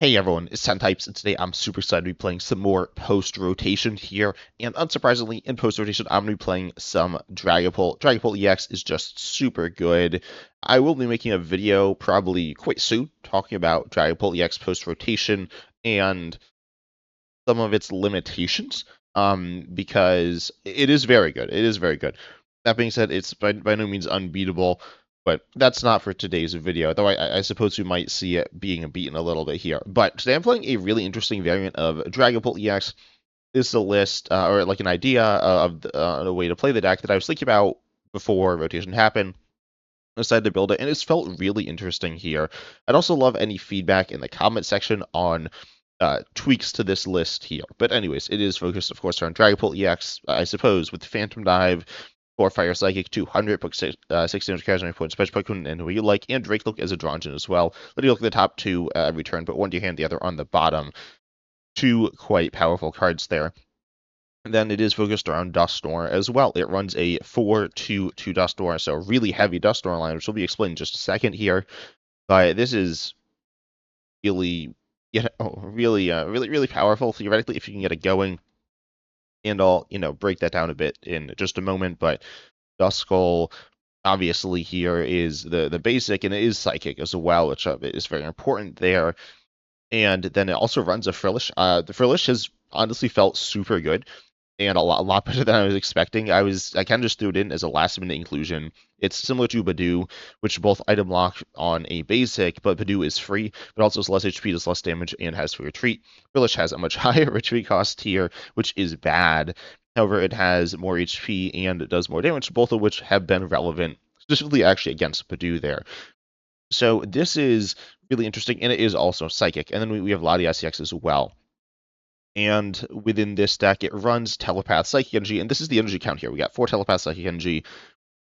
Hey everyone, it's TenTypes, and today I'm super excited to be playing some more post-rotation here, and unsurprisingly, in post-rotation, I'm going to be playing some Dragapult. Dragapult EX is just super good. I will be making a video probably quite soon, talking about Dragapult EX post-rotation, and some of its limitations, because it is very good. It is very good. That being said, it's by no means unbeatable, but that's not for today's video, though I suppose we might see it being beaten a little bit here. But today I'm playing a really interesting variant of Dragapult EX. This is a list, or like an idea of the way to play the deck that I was thinking about before rotation happened. I decided to build it, and it's felt really interesting here. I'd also love any feedback in the comment section on tweaks to this list here. But anyways, it is focused, of course, on Dragapult EX, I suppose, with Phantom Dive, 4 Fire Psychic, 200, put 6 damage carries on your opponent's special Pokemon, and who you like, and Drakloak as a Dronjin as well. Let you look at the top two every turn, but one to your hand, the other on the bottom. Two quite powerful cards there. And then it is focused around Dusknoir as well. It runs a 4-2-2 Dusknoir, so really heavy Dusknoir line, which will be explained in just a second here. But this is really, really powerful theoretically if you can get it going. And I'll, break that down a bit in just a moment. But Duskull, obviously, here is the basic, and it is psychic as well, which is very important there. And then it also runs a Frillish. The Frillish has honestly felt super good, and a lot better than I was expecting. I kind of just threw it in as a last-minute inclusion. It's similar to Budew, which both item lock on a basic, but Budew is free, but also has less HP, does less damage, and has free retreat. Frillish has a much higher retreat cost here, which is bad. However, it has more HP and it does more damage, both of which have been relevant, specifically actually against Budew there. So this is really interesting, and it is also psychic. And then we have Latias EX as well. And within this deck, it runs Telepath Psychic Energy, and this is the energy count here. We got 4 Telepath Psychic Energy.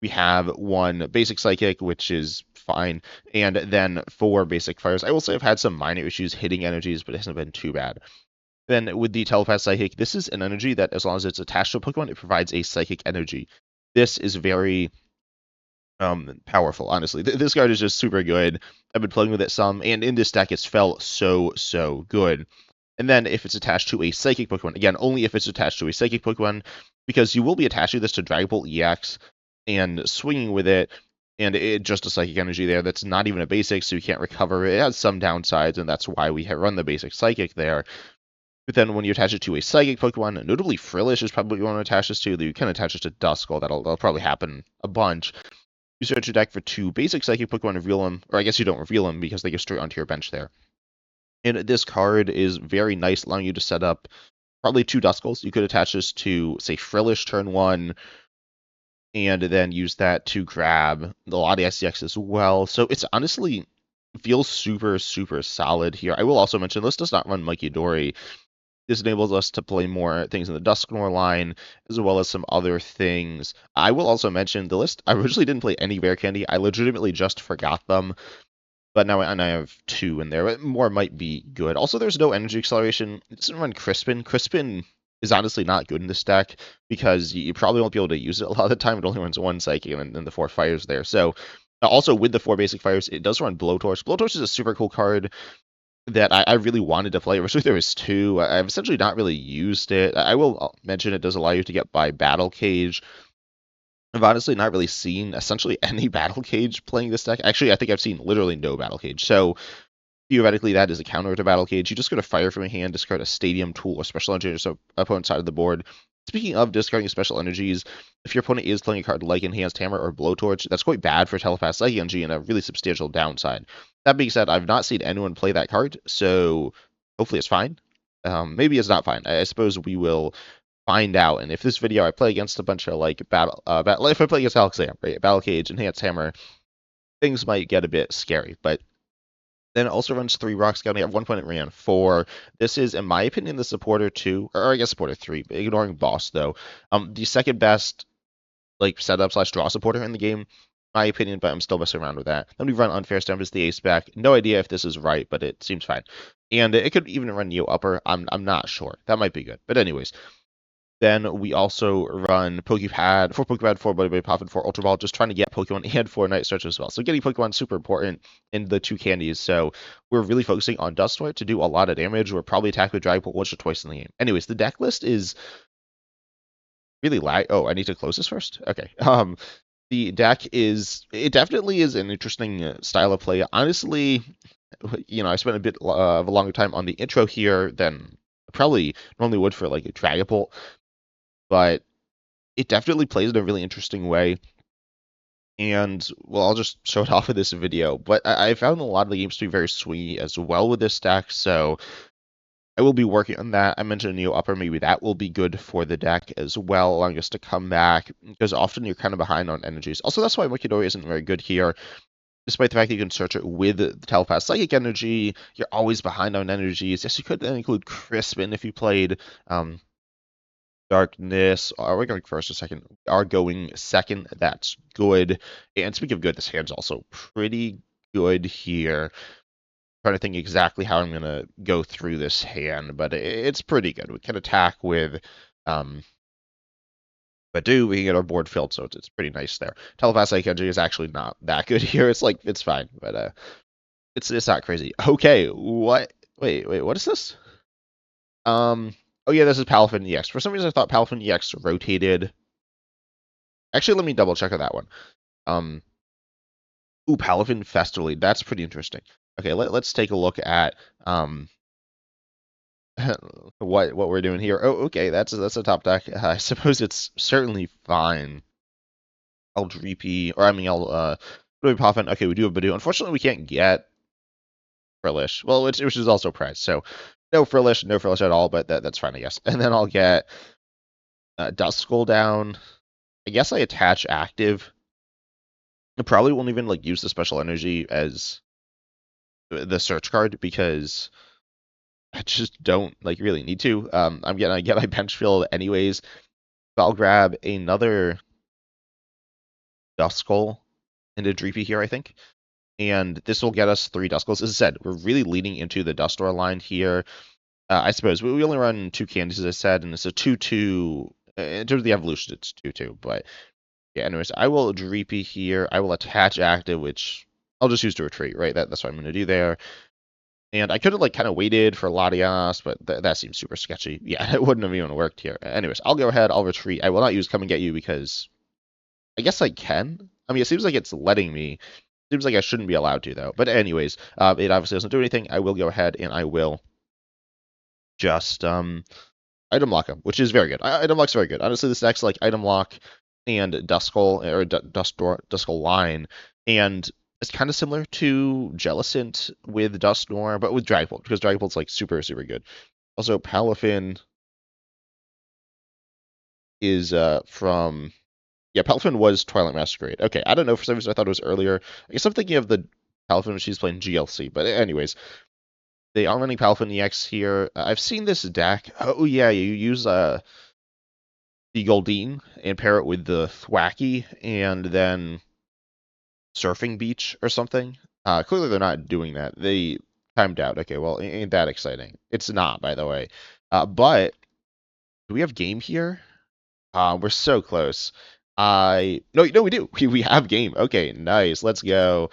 We have 1 Basic Psychic, which is fine, and then 4 Basic Fires. I will say I've had some minor issues hitting energies, but it hasn't been too bad. Then with the Telepath Psychic, this is an energy that, as long as it's attached to a Pokemon, it provides a Psychic Energy. This is very powerful, honestly. This card is just super good. I've been playing with it some, and in this deck, it's felt so good. And then if it's attached to a Psychic Pokemon, again, only if it's attached to a Psychic Pokemon, because you will be attaching this to Dragapult EX and swinging with it, and it just a Psychic Energy there that's not even a Basic, so you can't recover it. It has some downsides, and that's why we run the Basic Psychic there. But then when you attach it to a Psychic Pokemon, notably Frillish is probably what you want to attach this to. You can attach it to Duskull. That'll probably happen a bunch. You search your deck for 2 basic Psychic Pokemon, reveal them, or I guess you don't reveal them because they go straight onto your bench there. And this card is very nice, allowing you to set up probably 2 Duskulls. You could attach this to, say, Frillish turn 1, and then use that to grab the Latias EX as well. So it's honestly feels super solid here. I will also mention this does not run Mikidori. This enables us to play more things in the Dusknoir line, as well as some other things. I will also mention the list. I originally didn't play any Rare Candy. I legitimately just forgot them. But now I have 2 in there. But more might be good. Also, there's no energy acceleration. It doesn't run Crispin. Crispin is honestly not good in this deck, because you probably won't be able to use it a lot of the time. It only runs 1 Psychic and then the 4 Fires there. So, also with the 4 basic Fires, it does run Blowtorch. Blowtorch is a super cool card that I really wanted to play. Originally there was 2. I've essentially not really used it. I will mention it does allow you to get by Battle Cage. I've honestly not really seen essentially any Battle Cage playing this deck. Actually, I think I've seen literally no Battle Cage. So theoretically, that is a counter to Battle Cage. You just go to Fire from your hand, discard a Stadium Tool or Special Energy on your opponent's side of the board. Speaking of discarding special energies, if your opponent is playing a card like Enhanced Hammer or Blowtorch, that's quite bad for Telepath Psychic Energy and a really substantial downside. That being said, I've not seen anyone play that card, so hopefully it's fine. Maybe it's not fine. I suppose we will find out. And if this video I play against a bunch of like if I play against Alexander, right, Battle Cage, Enhanced Hammer, things might get a bit scary. But then it also runs 3 Rock Scouting. At one point it ran 4. This is, in my opinion, the supporter 2, or I guess supporter 3, ignoring boss though. The second best like setup / draw supporter in the game, my opinion, but I'm still messing around with that. Then we run Unfair Stamp as the ace back. No idea if this is right, but it seems fine. And it could even run Neo Upper. I'm not sure. That might be good. But anyways, Then we also run Poké Pad, 4 Poké Pad, 4 Buddy-Buddy Poffin, 4 Ultra Ball, just trying to get Pokemon and 4 Night Stretcher as well. So getting Pokemon is super important in the 2 candies. So we're really focusing on Dusknoir to do a lot of damage. We're probably attack with Dragapult once or twice in the game. Anyways, the deck list is really lag. Oh, I need to close this first? Okay. The deck it definitely is an interesting style of play. Honestly, I spent a bit of a longer time on the intro here than probably normally would for like a Dragapult, but it definitely plays in a really interesting way. And, well, I'll just show it off in this video. But I found a lot of the games to be very swingy as well with this deck, so I will be working on that. I mentioned Neo Upper, maybe that will be good for the deck as well, allowing us to come back, because often you're kind of behind on energies. Also, that's why Mukidori isn't very good here. Despite the fact that you can search it with the Telepath Psychic Energy, you're always behind on energies. Yes, you could then include Crispin if you played Darkness. Are we going first or second? We are going second. That's good. And speaking of good, this hand's also pretty good here. Trying to think exactly how I'm going to go through this hand, but it's pretty good. We can attack with Budew. We can get our board filled, so it's pretty nice there. Telepath Psychic Energy is actually not that good here. It's like, it's fine, but it's not crazy. Okay, what? Wait, what is this? Oh yeah, this is Palafin EX. For some reason, I thought Palafin EX rotated. Actually, let me double check on that one. Ooh, Palafin Festerly. That's pretty interesting. Okay, let's take a look at what we're doing here. Oh, okay, that's a top deck. I suppose it's certainly fine. I'll Dreepy, or I mean, I'll Buddy-Buddy Poffin. Okay, we do have Budew. Unfortunately, we can't get Frillish. Well, which is also priced. So no Frillish at all. But that's fine, I guess. And then I'll get Duskull down. I guess I attach active. I probably won't even like use the special energy as the search card because I just don't like really need to. I get my bench filled anyways. But I'll grab another Duskull into Dreepy here, I think. And this will get us 3 Duskulls. As I said, we're really leaning into the Dusknoir line here. I suppose we only run 2 candies, as I said, and it's a 2-2. In terms of the evolution, it's 2-2. But yeah, anyways, I will Dreepy here. I will attach active, which I'll just use to retreat, right? That's what I'm going to do there. And I could have like kind of waited for Latias, but that seems super sketchy. Yeah, it wouldn't have even worked here. Anyways, I'll go ahead. I'll retreat. I will not use Come and Get You because I guess I can. I mean, it seems like it's letting me. Seems like I shouldn't be allowed to, though. But anyways, it obviously doesn't do anything. I will go ahead and I will just item lock him, which is very good. Item lock's very good. Honestly, this deck's like item lock and Duskull or Duskull line, and it's kind of similar to Jellicent with Dusknoir, but with Dragapult, because Dragapult's like super good. Also, Palafin is from Palafin was Twilight Masquerade. Okay, I don't know, for some reason I thought it was earlier. I guess I'm thinking of the Palafin when she's playing GLC, but anyways. They are running Palafin EX here. I've seen this deck. Oh yeah, you use the Goldeen and pair it with the Thwacky and then Surfing Beach or something. Clearly they're not doing that. They timed out. Okay, well, ain't that exciting. It's not, by the way. But do we have game here? We're so close. No, we do. We have game. Okay, nice. Let's go.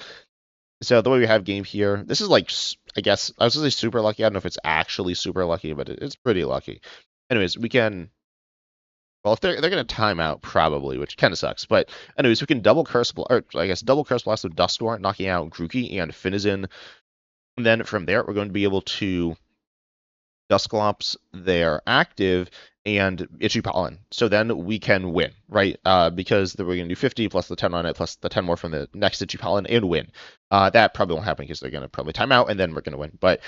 So the way we have game here, this is like, I guess, I was going to say super lucky. I don't know if it's actually super lucky, but it's pretty lucky. Anyways, we can, well, if they're going to time out, probably, which kind of sucks. But anyways, we can double Curse Blast with Dusknoir, knocking out Grookey and Finizen. And then from there, we're going to be able to Dusclops their active and Itchy Pollen. So then we can win, right? Because we're going to do 50 plus the 10 on it, plus the 10 more from the next Itchy Pollen and win. That probably won't happen because they're going to probably time out and then we're going to win. But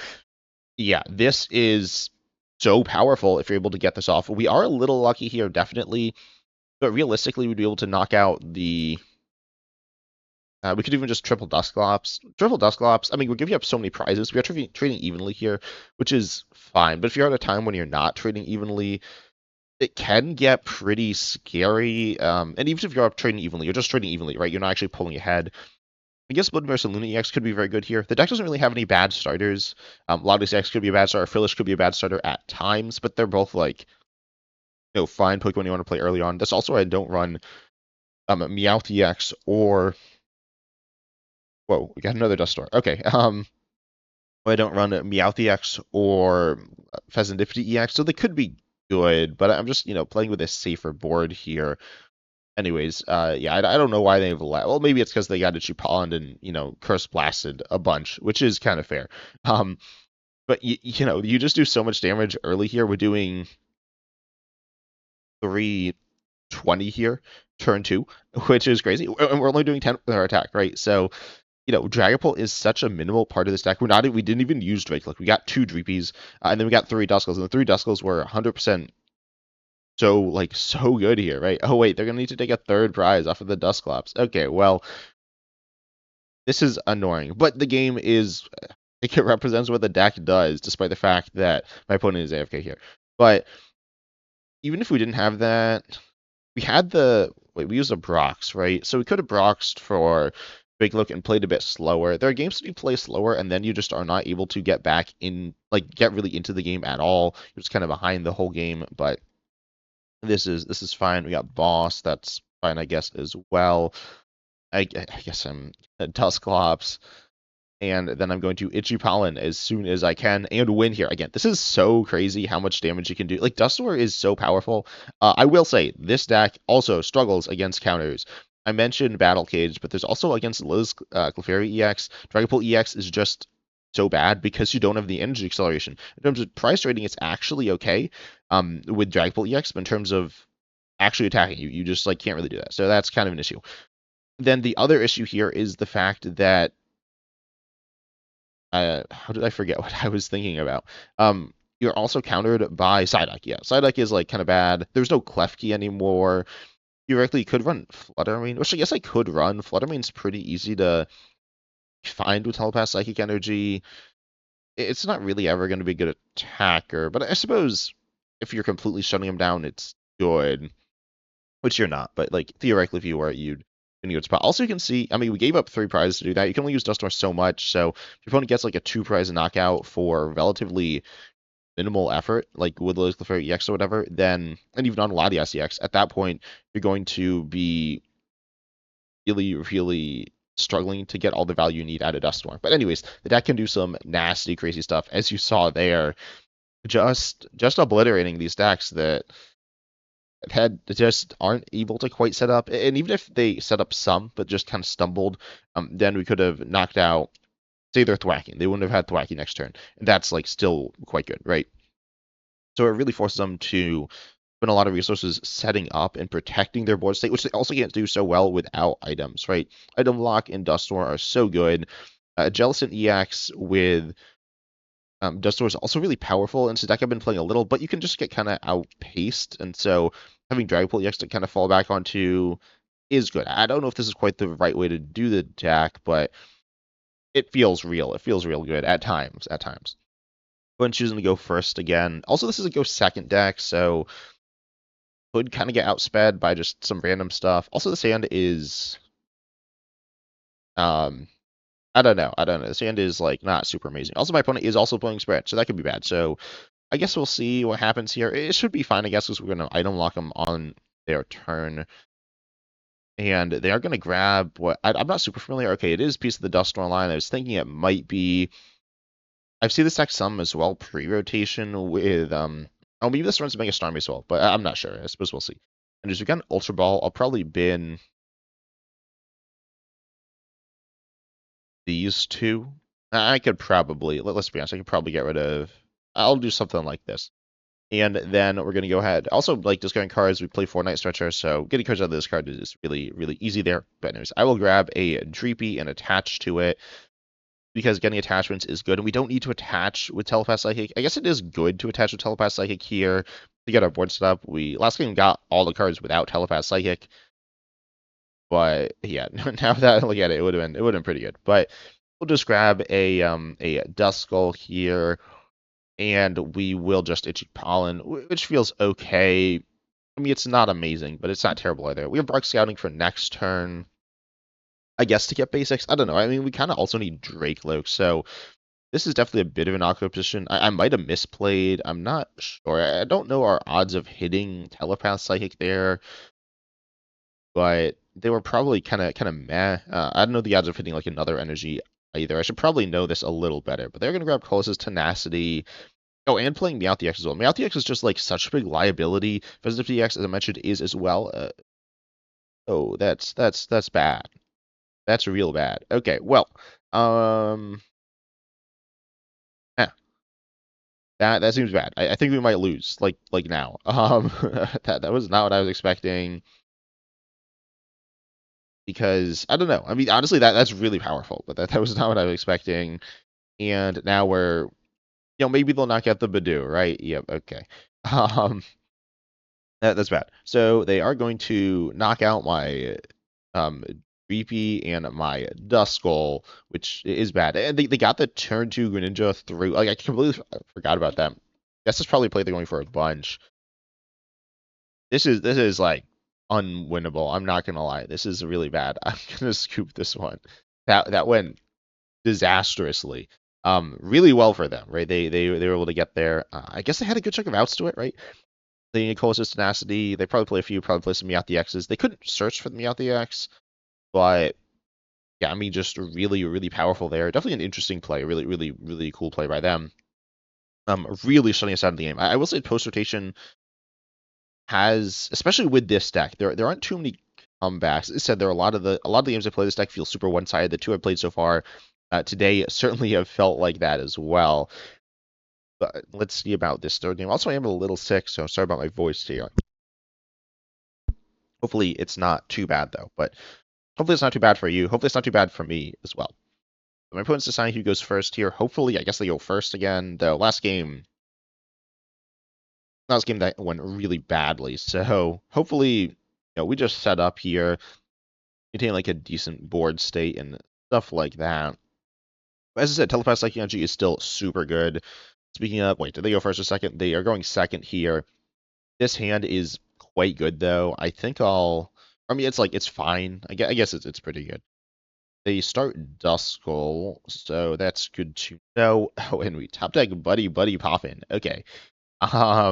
yeah, this is so powerful if you're able to get this off. We are a little lucky here, definitely. But realistically, we'd be able to knock out the... we could even just triple Dusclops. I mean, we're giving up so many prizes. We are trading evenly here, which is fine. But if you're at a time when you're not trading evenly, it can get pretty scary. And even if you're up trading evenly, you're just trading evenly, right? You're not actually pulling ahead. I guess Blood vs. Luna EX could be very good here. The deck doesn't really have any bad starters. Latias EX could be a bad starter. Frillish could be a bad starter at times, but they're both like find Pokemon you want to play early on. That's also why I don't run Meowth EX or whoa, we got another Dusknoir. Okay, I don't run Meowth EX or Pheasantipity EX, so they could be good, but I'm just playing with a safer board here. Anyways, yeah, I don't know why they've well, maybe it's because they got Itchy Pollen and Curse Blasted a bunch, which is kind of fair. But you just do so much damage early here. We're doing 320 here, turn 2, which is crazy, and we're only doing 10 with our attack, right? So Dragapult is such a minimal part of this deck. We didn't even use Drakloak. We got 2 Dreepies, and then we got 3 Duskulls, and the 3 Duskulls were 100% so good here, right? Oh wait, they're gonna need to take a 3rd prize off of the Dusclops. Okay, well, this is annoying, but the game is, I think it represents what the deck does, despite the fact that my opponent is AFK here. But even if we didn't have that, we had we used a Brox, right? So we could have Broxed for Big Look and played a bit slower. There are games that you play slower and then you just are not able to get back in, get really into the game at all. You're just kind of behind the whole game, but this is fine. We got Boss, that's fine, I guess, as well. I guess I'm Dusclops, and then I'm going to Itchy Pollen as soon as I can and win here. Again, this is so crazy how much damage you can do. Dusknoir is so powerful. I will say, this deck also struggles against counters. I mentioned Battle Cage, but there's also against Lillie's Clefairy EX. Dragapult EX is just so bad because you don't have the energy acceleration. In terms of price rating, it's actually okay with Dragapult EX, but in terms of actually attacking you just can't really do that. So that's kind of an issue. Then the other issue here is the fact that how did I forget what I was thinking about? You're also countered by Psyduck. Yeah, Psyduck is kind of bad. There's no Klefki anymore. Theoretically, you could run Fluttermane, which I guess I could run. Fluttermane's pretty easy to find with Telepath Psychic Energy. It's not really ever going to be a good attacker, but I suppose if you're completely shutting him down, it's good. Which you're not, but theoretically, if you were, you'd in a good spot. Also, you can see, I mean, we gave up 3 prizes to do that. You can only use Dusknoir so much, so if your opponent gets a 2 prize knockout for relatively minimal effort, with Lillie's Clefairy EX or whatever, then, and even on Latias EX, at that point, you're going to be really, really struggling to get all the value you need out of Dusknoir. But anyways, the deck can do some nasty, crazy stuff, as you saw there, just obliterating these decks that just aren't able to quite set up. And even if they set up some, but just kind of stumbled, then we could have knocked out, say they're Thwacking. They wouldn't have had Thwacking next turn. And that's still quite good, right? So it really forces them to spend a lot of resources setting up and protecting their board state, which they also can't do so well without items, right? Item Lock and Dusknoir are so good. Jellicent EX with Dusknoir is also really powerful, and it's a deck I've been playing a little, but you can just get kind of outpaced, and so having Dragapult EX to kind of fall back onto is good. I don't know if this is quite the right way to do the deck, but it feels real. It feels real good at times. But choosing to go first again. Also, this is a go second deck, so could kind of get outsped by just some random stuff. Also, the sand is I don't know. The sand is not super amazing. Also, my opponent is also playing spread, so that could be bad. So I guess we'll see what happens here. It should be fine, I guess, because we're going to item lock them on their turn. And they are going to grab what I'm not super familiar. Okay, it is a piece of the Dusknoir line. I was thinking it might be. I've seen this deck some as well pre-rotation with oh, maybe this runs Mega Storm as well, but I'm not sure. I suppose we'll see. And as we got an Ultra Ball, I'll probably bin these 2. I could probably, let's be honest, I could probably get rid of. I'll do something like this. And then we're going to go ahead. Also, discarding cards, we play 4 Night Stretcher, so getting cards out of this card is really, really easy there. But anyways, I will grab a Dreepy and attach to it, because getting attachments is good, and we don't need to attach with Telepath Psychic. I guess it is good to attach with Telepath Psychic here to get our board set up. We last game got all the cards without Telepath Psychic, but yeah, now that I look at it, it would have been pretty good. But we'll just grab a Duskull here, and we will just Itchy Pollen, which feels okay. I mean, it's not amazing, but it's not terrible either. We have Bark Scouting for next turn, I guess, to get basics. I don't know. I mean, we kind of also need Drakloak, so this is definitely a bit of an awkward position. I might have misplayed. I'm not sure. I don't know our odds of hitting Telepath Psychic there, but they were probably kind of meh. I don't know the odds of hitting like another energy either. I should probably know this a little better, but they're gonna grab Colossus Tenacity. Oh, and playing Meowth as well. Meowth is just like such a big liability. Visitive DX, as I mentioned, is as well. Oh, that's bad. That's real bad. Okay, well, yeah, that seems bad. I think we might lose, like now. That was not what I was expecting. Because I don't know. I mean, honestly, that's really powerful, but that was not what I was expecting. And now we're, maybe they'll knock out the Budew, right? Yep. Okay. Um, that's bad. So they are going to knock out my Dreepy and my Duskull, which is bad. And they got the turn 2 Greninja through. Like, I completely forgot about them. This is probably a play they're going for a bunch. This is like unwinnable. I'm not gonna lie. This is really bad. I'm gonna scoop this one. That went disastrously. Really well for them, right? They were able to get there. I guess they had a good chunk of outs to it, right? They need Colossus Tenacity. They probably play some Meowth X's. They couldn't search for the Meowth X, but yeah, I mean, just really powerful there. Definitely an interesting play. Really cool play by them. Really shutting us out of the game. I will say post rotation has, especially with this deck, there aren't too many comebacks. As I said, there are a lot of the games I play this deck feel super one-sided. The two I've played so far today certainly have felt like that as well. But let's see about this third game. Also, I am a little sick, so sorry about my voice here. Hopefully, it's not too bad though. But hopefully, it's not too bad for you. Hopefully, it's not too bad for me as well. My opponent's deciding who goes first here. Hopefully, I guess they go first again. The last game that went really badly. So hopefully, we just set up here, maintain like a decent board state and stuff like that. As I said, Telepath Psychic Energy is still super good. Speaking of, wait, did they go first or second? They are going second here. This hand is quite good though. I think it's fine. I guess it's pretty good. They start Duskull, so that's good to know. Oh, and we top deck Buddy-Buddy Poffin. Okay. Not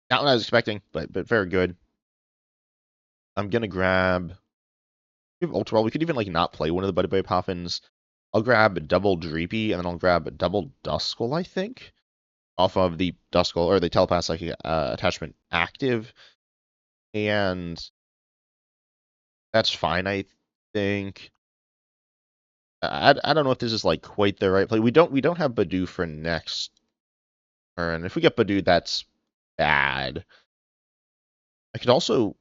what I was expecting, but very good. I'm gonna grab. We have Ultra Ball. We could even like not play one of the Buddy-Buddy Poffins. I'll grab double Dreepy, and then I'll grab double Duskull, I think, off of the Duskull or the Telepath Psychic attachment active, and that's fine, I think. I don't know if this is like quite the right play. We don't have Budew for next turn. If we get Budew, that's bad. I could also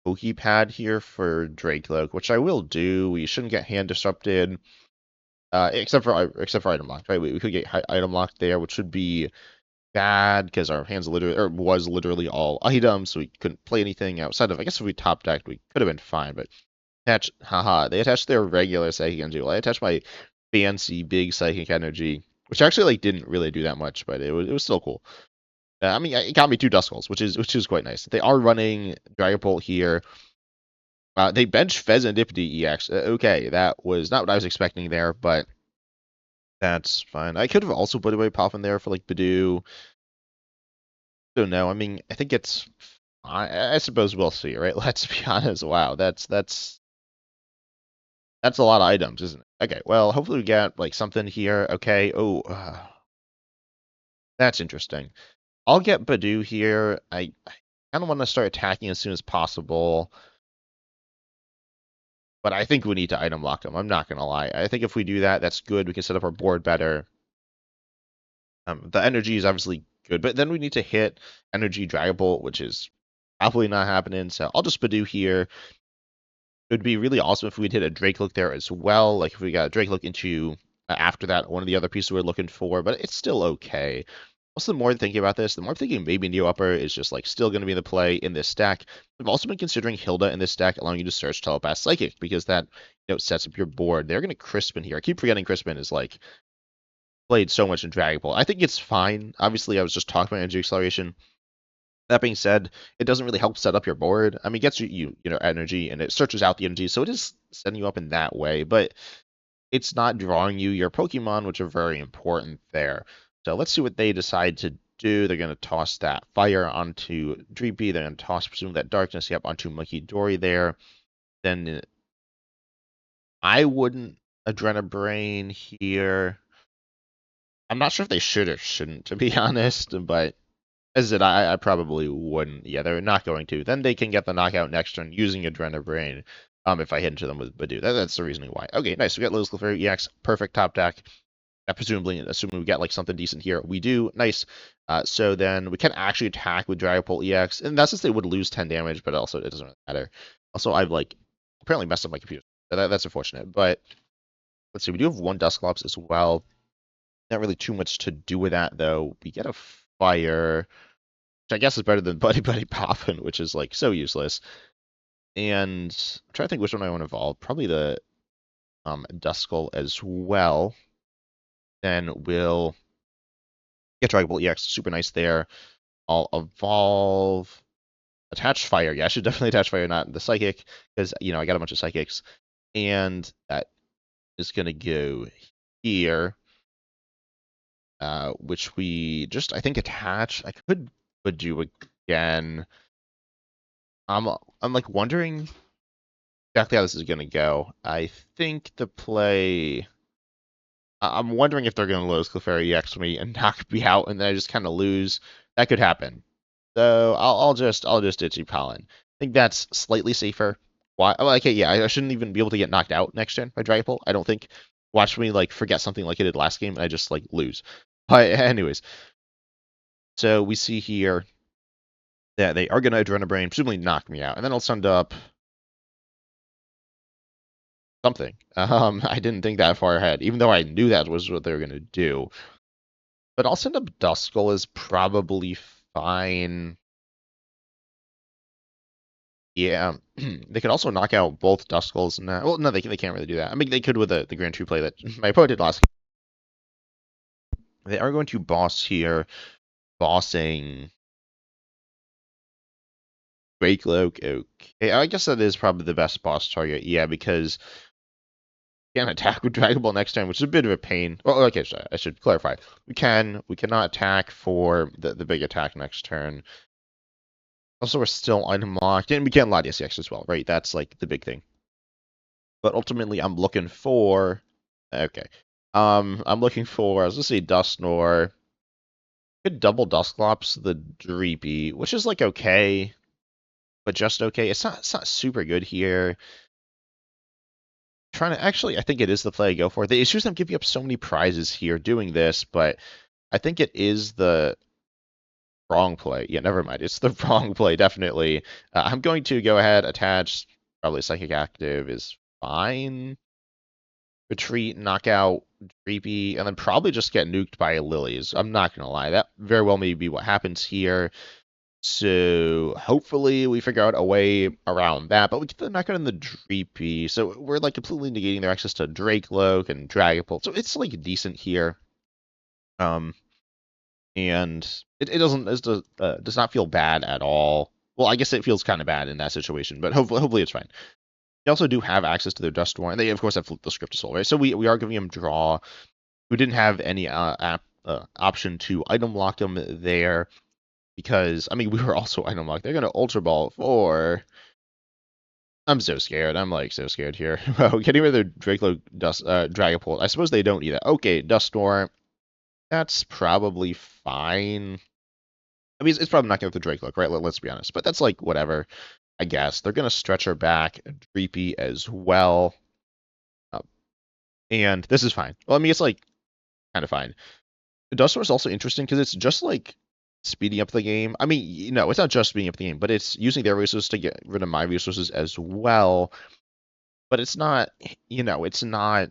Poké Pad here for Drakloak, which I will do. We shouldn't get hand disrupted, except for item locked, right? We could get item locked there, which would be bad because our hands was literally all items, so we couldn't play anything outside of. I guess if we top decked, we could have been fine. But they attached their regular psychic energy. Well, I attached my fancy big psychic energy, which actually like didn't really do that much, but it was still cool. I mean, it got me 2 Duskulls, which is quite nice. They are running Dragapult here. They bench Pheasantipity EX. Okay, that was not what I was expecting there, but that's fine. I could have also put away Poffin there for like Budew. Don't know. I mean, I think it's fine. I suppose we'll see, right? Let's be honest. Wow, that's a lot of items, isn't it? Okay, well, hopefully we get like something here. Okay. Oh, that's interesting. I'll get Budew here. I kind of want to start attacking as soon as possible. But I think we need to item lock them. I'm not going to lie. I think if we do that, that's good. We can set up our board better. The energy is obviously good, but then we need to hit energy Dragapult, which is probably not happening. So I'll just Budew here. It would be really awesome if we'd hit a Drakloak there as well. Like if we got a Drakloak into after that, one of the other pieces we're looking for, but it's still okay. Also, the more I'm thinking about this, the more I'm thinking maybe Neo Upper is just like still going to be in the play in this stack. I've also been considering Hilda in this stack, allowing you to search Telepath Psychic because that sets up your board. They're going to Crispin here. I keep forgetting Crispin is like played so much in Dragapult. I think it's fine. Obviously, I was just talking about energy acceleration. That being said, it doesn't really help set up your board. I mean, it gets you energy and it searches out the energy, so it is setting you up in that way. But it's not drawing you your Pokemon, which are very important there. So let's see what they decide to do. They're going to toss that fire onto Dreepy. They're going to toss, presume that darkness, yep, onto Munkidori there. Then I wouldn't Adrenabrain here. I'm not sure if they should or shouldn't, to be honest, but as it, I probably wouldn't. Yeah, they're not going to. Then they can get the knockout next turn using Adrenabrain. If I hit into them with Budew. That's the reasoning why. Okay, nice. We got Duskull PRE EX, perfect top deck. Presumably, assuming we get like something decent here, we do. Nice. So then we can actually attack with Dragapult EX, and that's just they would lose 10 damage, but also it doesn't really matter. Also, I've like apparently messed up my computer. That's unfortunate. But let's see, we do have one Dusclops as well. Not really too much to do with that though. We get a fire, which I guess is better than Buddy-Buddy Poffin, which is like so useless. And I'm trying to think which one I want to evolve. Probably the Duskull as well. Then we'll get Dragapult EX, super nice there. I'll evolve, attach fire. Yeah, I should definitely attach fire, not the psychic, because you know I got a bunch of psychics, and that is gonna go here, which we just I think attach. I could do again. I'm like wondering exactly how this is gonna go. I think the play. I'm wondering if they're going to lose Clefairy EX me and knock me out, and then I just kind of lose. That could happen. So I'll just Itchy Pollen. I think that's slightly safer. Why? Well, okay, yeah, I shouldn't even be able to get knocked out next gen by Dragapult. I don't think. Watch me like forget something like I did last game, and I just like lose. But anyways, so we see here that they are going to Adrenabrain, presumably knock me out, and then I'll send up something. I didn't think that far ahead, even though I knew that was what they were going to do. But I'll send up Duskull is probably fine. Yeah, they could also knock out both Duskulls now. Well, no, they can't really do that. I mean, they could with the Grand True play that my opponent did last game. They are going to boss here, bossing Drakloak. Okay, I guess that is probably the best boss target. Yeah, because you can attack with Dragon Ball next time, which is a bit of a pain. Well, okay, so I should clarify. We cannot attack for the big attack next turn. Also, we're still unlocked, and we can Latias EX as well, right? That's like the big thing. But ultimately, I'm looking for. Okay, I'm looking for. I was gonna say Dusknoir. Could double Dusclops the Dreepy, which is like okay, but just okay. It's not super good here. Trying to actually, I think it is the play I go for. The issues I'm giving up so many prizes here doing this, but I think it is the wrong play. Yeah, never mind. It's the wrong play, definitely. I'm going to go ahead, attach. Probably Psychic Active is fine. Retreat, knockout, Dreepy, and then probably just get nuked by Lillies. I'm not going to lie. That very well may be what happens here. So hopefully we figure out a way around that, but we get the knockout in the Dreepy. So we're like completely negating their access to Drakloak and Dragapult. So it's like decent here. And it does not feel bad at all. Well, I guess it feels kind of bad in that situation, but hopefully it's fine. They also do have access to their Dusknoir, and they of course have the Script to Soul, right? So we are giving them draw. We didn't have any option to item lock them there because I mean we were also item locked. They're gonna Ultra Ball for. I'm so scared. I'm like so scared here. Getting rid of their Drakloak Dragapult. I suppose they don't either. Okay, Dusknoir. That's probably fine. I mean, it's probably not going to the Drakloak, right? Let's be honest. But that's like whatever, I guess. They're going to stretch her back, Dreepy as well. And this is fine. Well, I mean, it's like kind of fine. The Dusknoir is also interesting because it's just like speeding up the game. I mean, you know, it's not just speeding up the game, but it's using their resources to get rid of my resources as well. But it's not, you know, it's not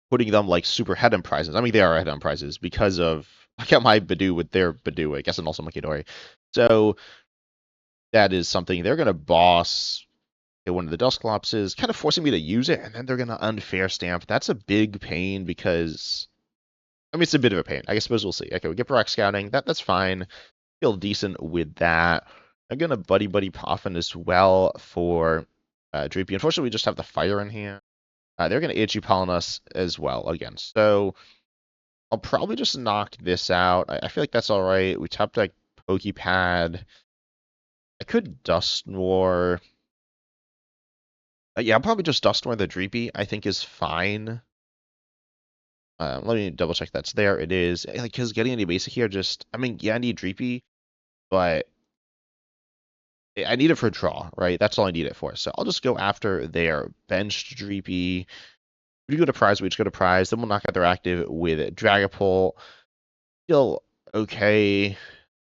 putting them like super head-on prizes. I mean, they are head-on prizes because of I got my Budew with their Budew, I guess, and also Munkidori. So that is something they're gonna boss one of the Dusclopses, kind of forcing me to use it, and then they're gonna unfair stamp. That's a big pain because I mean it's a bit of a pain. I suppose we'll see. Okay, we get Barak Scouting. That's fine. Feel decent with that. I'm gonna Buddy-Buddy Poffin as well for Dreepy. Unfortunately, we just have the fire in hand. They're going to itchy pollen us as well again. So I'll probably just knock this out. I feel like that's all right. We top deck Poké Pad. I could Dusknoir. Yeah, I'll probably just Dusknoir the Dreepy. I think is fine. Let me double check that's there. It is. Like, because getting any basic here just, I mean, yeah, I need Dreepy, but I need it for draw, right? That's all I need it for. So I'll just go after their benched Dreepy. If we go to prize, we just go to prize. Then we'll knock out their active with Dragapult. Still okay.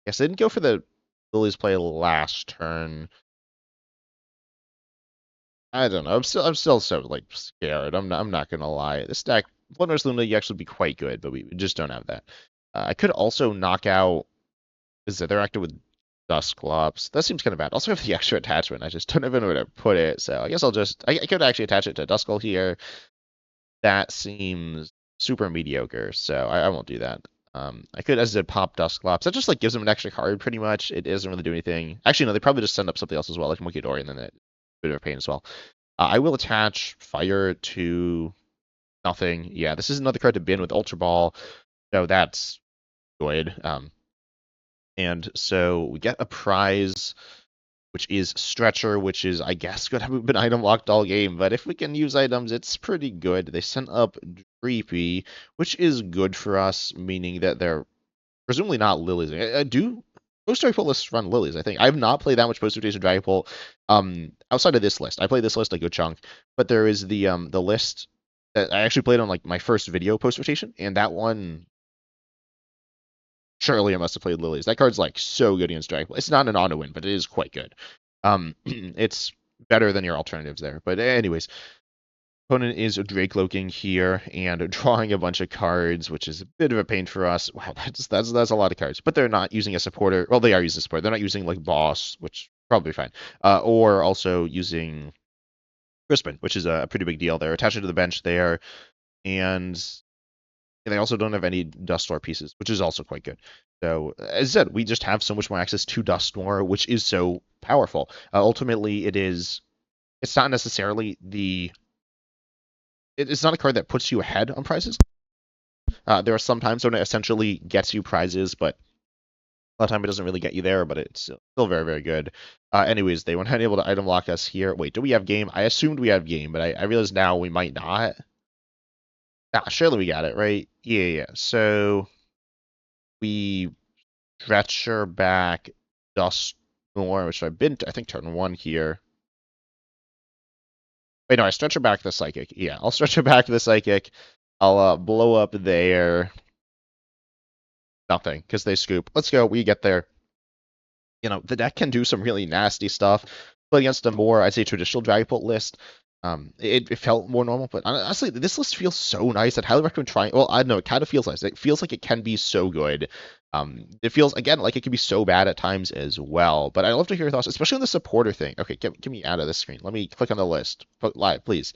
Guess they didn't go for the Lillie's play last turn. I don't know. I'm still so like scared. I'm not gonna lie. This deck, Bloodnose Luna, you actually be quite good, but we just don't have that. I could also knock out. Is that they're active with Dusclops? That seems kind of bad. Also have the extra attachment. I just don't even know where to put it. So I guess I'll just. I could actually attach it to Duskull here. That seems super mediocre, so I won't do that. I could, as I pop Dusclops. That just like gives them an extra card, pretty much. It doesn't really do anything. Actually, no, they probably just send up something else as well, like Monkey and then it's a bit of a pain as well. I will attach Fire to nothing. Yeah, this is another card to bin with Ultra Ball, so that's good. And so we get a prize, which is Stretcher, which is, I guess, could have been item locked all game, but if we can use items, it's pretty good. They sent up Dreepy, which is good for us, meaning that they're presumably not Lillies. Most Dragapult lists run Lillies, I think. I have not played that much post-rotation Dragapult outside of this list. I played this list a good chunk, but there is the list that I actually played on like my first video post-rotation, and that one, surely I must have played Lillies. That card's like so good against Dragapult. It's not an auto win, but it is quite good. It's better than your alternatives there. But anyways, opponent is Drakloaking here and drawing a bunch of cards, which is a bit of a pain for us. Wow, that's a lot of cards. But they're not using a supporter. Well, they are using a supporter. They're not using like Boss, which probably fine. Or also using Crispin, which is a pretty big deal. They're attached to the bench there, and they also don't have any Dusknoir pieces, which is also quite good. So, as I said, we just have so much more access to Dusknoir, which is so powerful. Ultimately, it's not necessarily it's not a card that puts you ahead on prizes. There are some times when it essentially gets you prizes, but a lot of time it doesn't really get you there, but it's still very, very good. Anyways, they weren't able to item lock us here. Wait, do we have game? I assumed we have game, but I realize now we might not. Surely we got it, right? Yeah. So we Stretcher back Dusknoir, which I've been to, I think, turn 1 here. Wait, no, I Stretcher back the Psychic. Yeah, I'll Stretcher back the Psychic. I'll blow up there. Nothing, because they scoop. Let's go. We get there. You know, the deck can do some really nasty stuff. But against a more, I'd say, traditional Dragapult list, it felt more normal. But honestly, this list feels so nice. I'd highly recommend trying. Well, I don't know. It kind of feels nice. It feels like it can be so good. It feels, again, like it can be so bad at times as well. But I'd love to hear your thoughts, especially on the supporter thing. Okay, get me out of this screen. Let me click on the list. Live, please.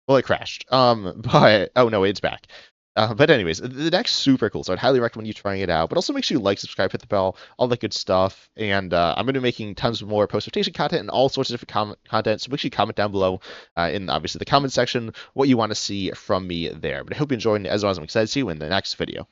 Well, it crashed. But oh no, it's back. But anyways, the deck's super cool, so I'd highly recommend you trying it out. But also make sure you like, subscribe, hit the bell, all that good stuff. And I'm going to be making tons more post-rotation content and all sorts of different content. So make sure you comment down below in obviously the comment section what you want to see from me there. But I hope you enjoyed, and as always, I'm excited to see you in the next video.